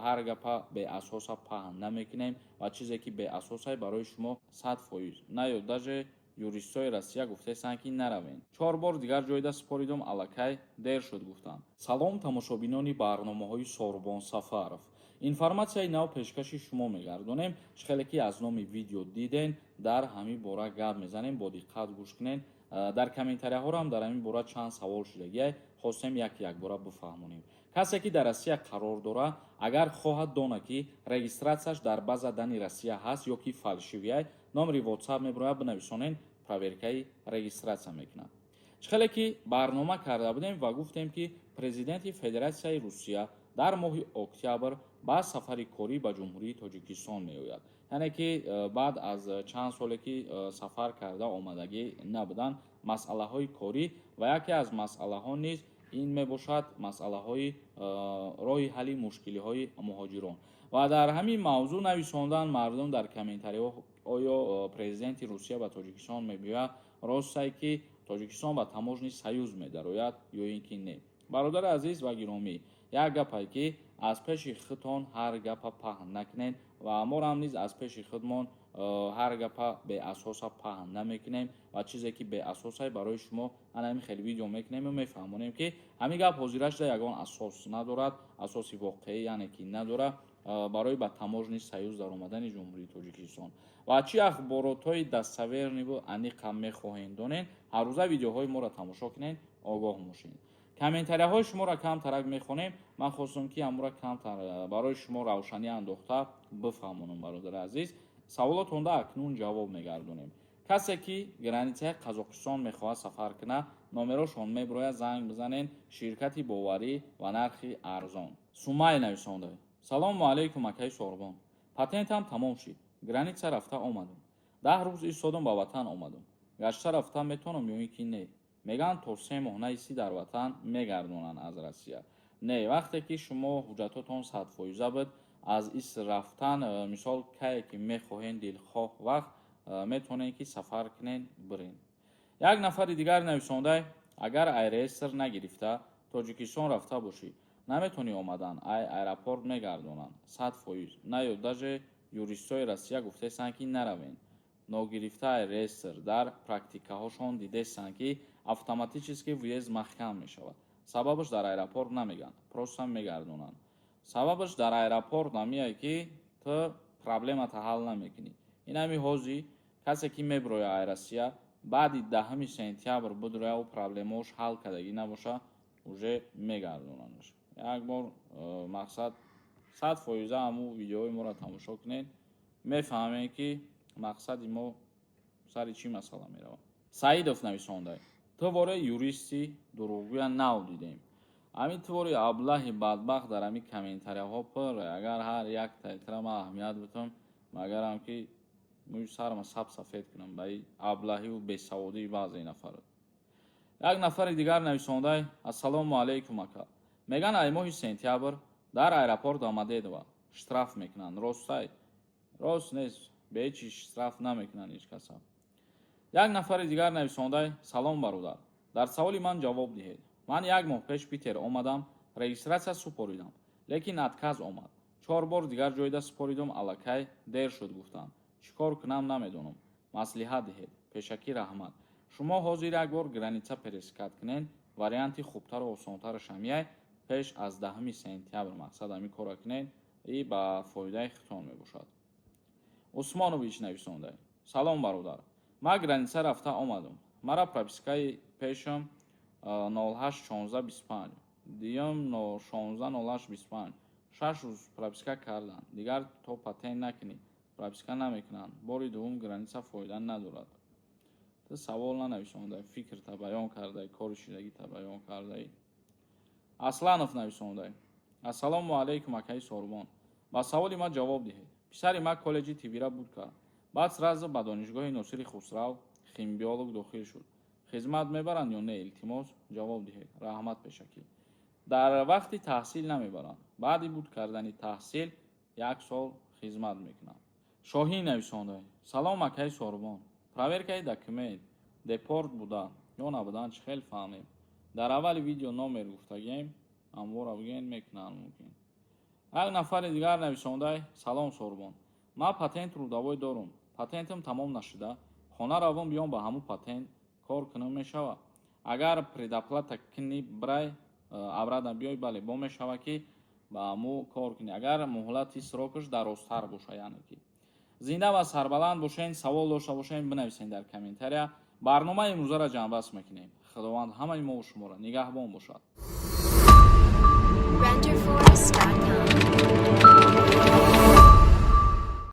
ҳар гапа беасоса паҳн намекунем ва чизе ки беасосае барои шумо 100%. наё даже юристҳои Россия гуфтесанд ки наравен. 4 бор дигар ҷойда супоридум, аллакай дер шуд гуфтанд. Салом тамошобинони барномаҳои Сорбон Сафаров. информатсияи нав пешкаши шумо мегардонем. хеле ки аз номи видео диден, дар ҳамин бора гап мезанем, бо диққат гӯш кунен. дар комментарияҳоро ҳам дар ҳамин бора чанд савол шудагиай, хостем як бора бифаҳмонем. касе ки дар Россия қарор дорад, агар хоҳад донад ки регистратсияш дар база дани Россия ҳаст ё ки фалшивияй, номери WhatsApp мебирояд, бинависонен, проверкаи регистратсия мекунад. хеле ки барнома карда будем ва гуфтем ки президенти Федератсияи Русия дар моҳи октябр ба сафари корӣ ба ҷумҳурии Тоҷикистон меояд. яъне ки баъд аз чанд соле ки сафар карда омадагӣ набуданд, масъалаҳои корӣ ва яке аз масъалаҳо низ ин мебошад масъалаҳои роҳи ҳалли мушкилиҳои муҳоҷирон. ва дар ҳамин мавзӯъ нависонданд мардум дар комментариҳо, оё президенти Русия ба Тоҷикистон мегӯяд ростае ки Тоҷикистон ба таможни Союз медарояд ё ин ки не. бародари азиз ва гиромӣ, як гапае ки аз пеши худтон ҳар гапа паҳн накунед ва морам низ аз пеши худмон ҳар гапа беасоса паҳн намекунем ва чизе ки беасосае барои шумо ҳамин хеле видео мекунем ва мефаҳмонем ки ҳамин гап ҳозира шуда ягон асос надорад, асоси воқеӣ яъне ки надорад барои ба таможни Союз дар омадани ҷумҳурии Тоҷикистон. ва чӣ ахборотҳои даставерни бу аниқа мехоҳем донен, ҳаррӯза видеоҳои моро тамошо кунед, огоҳ бошед. комментарияҳои шуморо камтарак мехонем. ман хостам ки амура камтар барои шумо равшанӣ андохта бифаҳмонам. бародари азиз, саволотонда акнун ҷавоб мегардонем. касе ки границаи Қазоқистон мехоҳад сафар кунад, номерошон мебирояд занг бизанен, ширкати боварӣ ва нархи арзон. Сумай нависонда: салому алайкум акаи Сорбон. патентам тамом шид. граница рафта омадам. 10 рӯз истодам ба ватан омадам. гашта рафта метавонам ё ин ки не? мегӯянд то 3 моҳ наисти дар ватан мегардонанд аз Россия. не, вақте ки шумо ҳуҷҷатотон 100% буд, аз ис рафтан мисол кае ки мехоҳен дилхоҳ вақт метавонед ки сафар кунед бирен. як нафари дигар нависонда: агар айрестр нагирифта Тоҷикистон рафта бошӣ, наметавонӣ омадан, аэропорт мегардонанд 100%. наё даже юристҳои Россия гуфтесанд ки наравен. ногирифта айрестр дар практикаҳошон дидестанд ки автоматически въезд маҳкам мешавад. сабабаш дар аэропорт намегӯянд, просто мегардонанд. сабабаш дар аэропорт намеяй ки ту проблемата ҳал намекунӣ. ин ҳами ҳози касе ки мебирояд ай Россия баъди 10 сентябр бидрояв проблемаош ҳал кардагӣ набоша, уже мегардонандш. як бор мақсад 100% ҳаму видеоҳои моро тамошо кунед, мефаҳмед ки мақсади мо сари чӣ масъала меравад. Саидов нависондай: ту воре юристи дурӯғгӯя нав дидем. ҳамин твори аблаҳи бадбахт дар ҳамин комментарияҳо пур. агар ҳар як тайтира ман аҳамият битум, магарам ки мӯи сарама саб сафед кунам ба ин аблаҳиву бесаводии баъзе нафарот. як нафари дигар нависондай: ассалому алайкум ака. мегӯянд ай моҳи сентябр дар аэропорт омадедова штраф мекунанд. ростай? рост нест. бе ҳеҷ штраф намекунанд ҳеҷ каса. як нафари дигар нависондай: салом бародар, дар саволи ман ҷавоб диҳед. ман 1 моҳ пеш Питер омадам, регистратсия супоридам, лекин отказ омад. 4 бор дигар ҷойда супоридум, аллакай дер шуд гуфтанд. чӣ кор кунам намедонам. маслиҳат диҳед. пешакӣ раҳмат. шумо ҳозир як бор граница перескат кунед, варианти хубтару осонтараш ҳамияй, пеш аз 10 сентябр мақсад ҳамин кора кунед, и ба фоидаи худтон мебошад. Усмонович нависондай: салом бародар, ман граница рафта омадам. мара пропискаи пешам 08-16-25, диюм 16-08-25. 6 рӯз прописка карданд. дигар то патент накунӣ, прописка намекунанд. бори дуввум граница фоида надорад. ту савол нанависондай, фикрта баён кардаи, кори шидагита баён кардаи. Асланов нависондай: ассалому алайкум акаи Сорбон. ба саволи ман ҷавоб диҳед. писари ман коллеҷи тибира буд кард. баъд сразу ба донишгоҳи Носири Хусрав химбиолог дохил шуд. хизмат мебаранд ё не? илтимос ҷавоб диҳед. раҳмат пешакӣ. дар вақти таҳсил намебаранд. баъди буд кардани таҳсил 1 сол хизмат мекунанд. Шоҳин нависондай: салом акаи Сорбон. проверкаи документ депорт буда ё набудан чӣ хел фаҳмем. дар аввали видео номер гуфтагем, ҳамвора буген мекунанд мумкин. як нафари дигар нависондай: салом Сорбон, ман патент рӯдавой дорум, патентам тамом нашуда, хона равам биём ба ҳамун патент кор кунам мешава. Агар предоплата кунӣ брай аврадам биёй, бале бо мешава ки ба ҳамун кор кунӣ. Агар муҳлати срокаш дарозтар боша, яъне ки зинда ва сарбаланд бошен. Савол дошта бошен бинависен дар комментария. барномаи имрӯзаро ҷамъбаст мекунем. худованд ҳамаи мо шуморо нигаҳбон бошад. renderforest.com